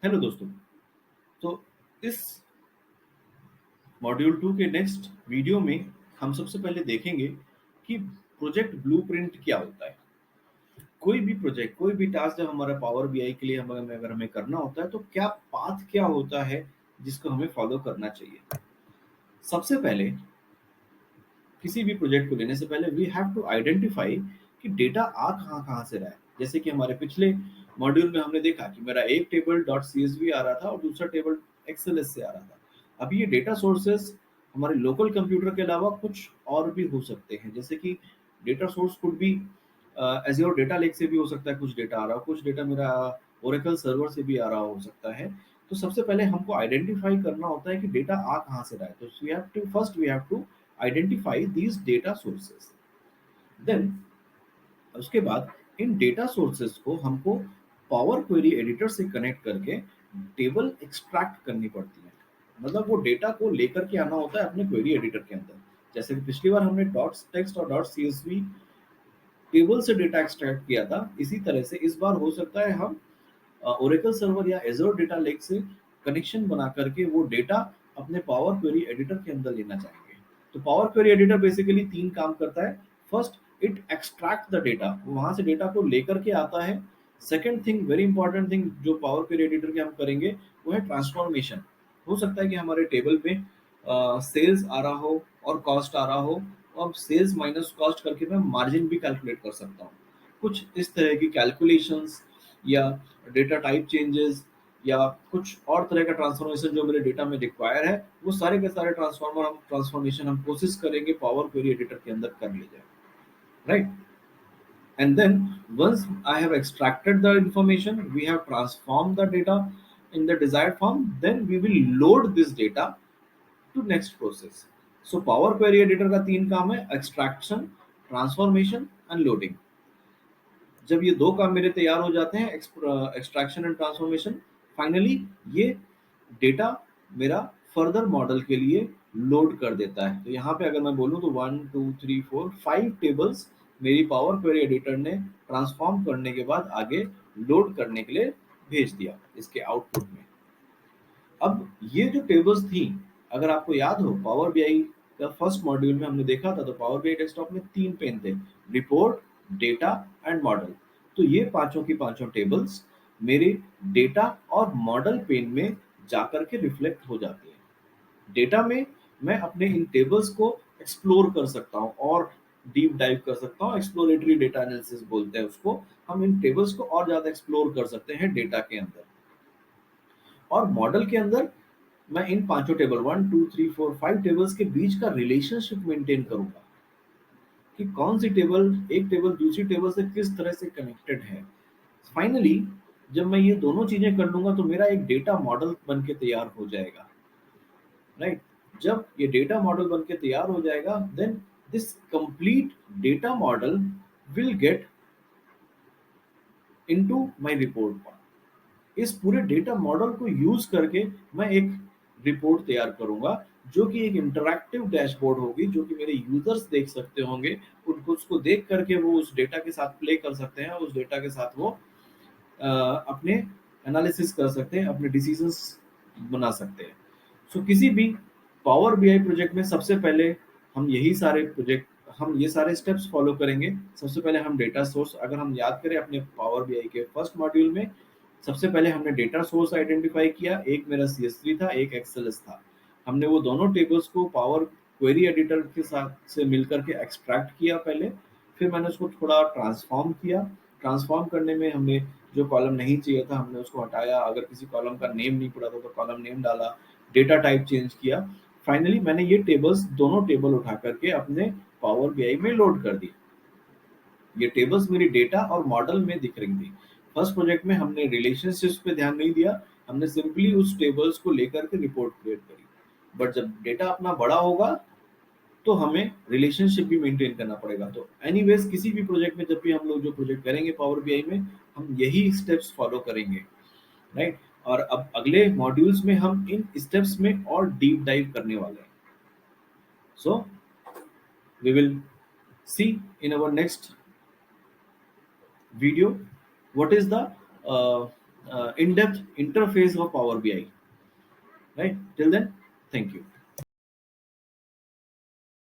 Hello दोस्तों। तो इस मॉड्यूल 2 के नेक्स्ट वीडियो में हम सबसे पहले देखेंगे कि प्रोजेक्ट ब्लूप्रिंट क्या होता है। कोई भी प्रोजेक्ट, कोई भी टास्क जब हमारा पावर बीआई के लिए अगर हमें करना होता है तो क्या पाथ क्या होता है जिसको हमें फॉलो करना चाहिए। सबसे पहले किसी भी प्रोजेक्ट को लेने से पहले वी हैव टू आइडेंटिफाई कि डेटा आ कहाँ कहाँ से रहा है। जैसे कि हमारे पिछले मॉड्यूल में हमने देखा कि मेरा एक टेबल डॉट सीएसवी आ रहा था और दूसरा टेबल एक्सएलएस से आ रहा था। अब ये डेटा सोर्सेस हमारे लोकल कंप्यूटर के अलावा कुछ और भी हो सकते हैं। जैसे कि डेटा सोर्स कुड भी एज्योर डेटा लेक से भी हो सकता है, कुछ डेटा आ रहा हो, कुछ डेटा मेरा ओरेकल सर्वर से भी आ रहा हो सकता है। तो सबसे पहले हमको आइडेंटिफाई करना होता है कि डेटा आ कहाँ से रहा है। तो we have to identify these data sources. Then उसके बाद इन डेटा सोर्सेस को हमको पावर क्वेरी एडिटर से कनेक्ट करके टेबल एक्सट्रैक्ट करनी पड़ती है। मतलब वो डेटा को लेकर के आना होता है अपने क्वेरी एडिटर के अंदर। जैसे कि पिछली बार हमने डॉट टेक्स्ट और डॉट सीएसवी टेबल से डेटा एक्सट्रैक्ट किया था, इसी तरह से इस बार हो सकता है हम ओरेकल सर्वर या एजोर डेटा लेक से कनेक्शन बना करके वो डेटा अपने पावर क्वेरी एडिटर के अंदर लेना चाहेंगे। तो पावर क्वेरी एडिटर बेसिकली तीन काम करता है। First, it extract the data, वहां से डेटा को लेकर के आता है। Second thing, very important thing जो पावर क्वेरी एडिटर के हम करेंगे वो है ट्रांसफॉर्मेशन। हो सकता है कि हमारे टेबल में सेल्स आ रहा हो और कॉस्ट आ रहा हो, और सेल्स माइनस कॉस्ट करके मैं मार्जिन भी कैलकुलेट कर सकता हूँ। कुछ इस तरह की कैलकुलेशंस या डेटा टाइप चेंजेस या कुछ और तरह का ट्रांसफॉर्मेशन जो मेरे डेटा में रिक्वायर है, वो सारे के सारे ट्रांसफॉर्मेशन हम कोशिश करेंगे पावर क्वेरी एडिटर के अंदर कर ले जाए, right. And then once I have extracted the information, we have transformed the data in the desired form, then we will load this data to next process. So power query editor का तीन काम है: extraction, transformation and loading। जब ये दो काम मेरे तैयार हो जाते हैं, एक्सट्रैक्शन एंड ट्रांसफॉर्मेशन, फाइनली ये डेटा मेरा फर्दर मॉडल के लिए लोड कर देता है। तो यहाँ पे अगर मैं बोलूँ तो 1 2 3 4 5 टेबल्स मेरी पावर क्वेरी एडिटर ने ट्रांसफॉर्म करने के बाद आगे लोड करने के लिए भेज दिया इसके आउटपुट में। अब ये जो टेबल्स थी, अगर आपको याद हो पावर बीआई का फर्स्ट मॉड्यूल में हमने देखा था, तो पावर बीआई डेस्कटॉप में तीन पेन थे: रिपोर्ट, डेटा एंड मॉडल। तो ये पांचों की पांचों टेबल्स मेरे डेटा और मॉडल पेन में जाकर के रिफ्लेक्ट हो जाती है। डेटा में मैं अपने इन टेबल्स को एक्सप्लोर कर सकता हूँ और डीप डाइव कर सकता हूँ। एक्सप्लोरेटरी डेटा एनालिसिस बोलते हैं उसको। हम इन टेबल्स को और ज्यादा एक्सप्लोर कर सकते हैं डेटा के अंदर। और मॉडल के अंदर मैं इन पांचों टेबल 1 2 3 4 5 टेबल्स के बीच का रिलेशनशिप मेंटेन करूंगा कि कौन सी टेबल, एक टेबल दूसरी टेबल से किस तरह से कनेक्टेड है। फाइनली जब मैं ये दोनों चीजें कर लूंगा तो मेरा एक डेटा मॉडल बन के तैयार हो जाएगा, राइट। जब ये डेटा मॉडल बन के तैयार हो जाएगा, then this complete data model will get into my report. इस पूरे डेटा मॉडल को यूज करके मैं एक रिपोर्ट तैयार करूंगा जो कि एक इंटरैक्टिव डैशबोर्ड होगी, जो कि मेरे यूजर्स देख सकते होंगे। उनको उसको देख करके वो उस डेटा के साथ प्ले कर सकते हैं, उस डेटा के साथ वो अपने एनालिसिस कर सकते हैं, अपने डिसीजंस बना सकते हैं। सो किसी भी पावर बीआई प्रोजेक्ट में सबसे पहले हम ये सारे स्टेप्स फॉलो करेंगे। सबसे पहले हम डेटा सोर्स, अगर हम याद करें अपने पावर बीआई के फर्स्ट मॉड्यूल में, सबसे पहले हमने डेटा सोर्स आइडेंटिफाई किया। एक मेरा सीएस3 था, एक एक्सएलएस था। हमने वो दोनों टेबल्स को पावर क्वेरी एडिटर के साथ से मिलकर के एक्सट्रैक्ट किया पहले। फिर मैंने उसको थोड़ा ट्रांसफॉर्म किया। ट्रांसफॉर्म करने में हमने जो कॉलम नहीं चाहिए था हमने उसको हटाया, अगर किसी कॉलम का नेम नहीं पड़ा था तो कॉलम नेम डाला, डेटा टाइप चेंज किया। फाइनली मैंने ये टेबल्स, दोनों टेबल उठा करके अपने पावर बीआई में लोड कर दी। ये टेबल्स मेरी डेटा और मॉडल में दिख रही थी। फर्स्ट प्रोजेक्ट में हमने रिलेशनशिप्स पे ध्यान नहीं दिया, हमने सिंपली उस टेबल्स को लेकर के रिपोर्ट क्रिएट करी। बट जब डेटा अपना बड़ा होगा तो हमें रिलेशनशिप भी मेंटेन करना पड़ेगा। तो एनीवेज किसी भी प्रोजेक्ट में जब भी हम लोग जो प्रोजेक्ट करेंगे पावर बीआई में, हम यही स्टेप्स फॉलो करेंगे, राइट। और अब अगले मॉड्यूल्स में हम इन स्टेप्स में और डीप डाइव करने वाले हैं। So we will see in our next video what is the uh, in-depth interface of Power BI. Right? Till then, thank you.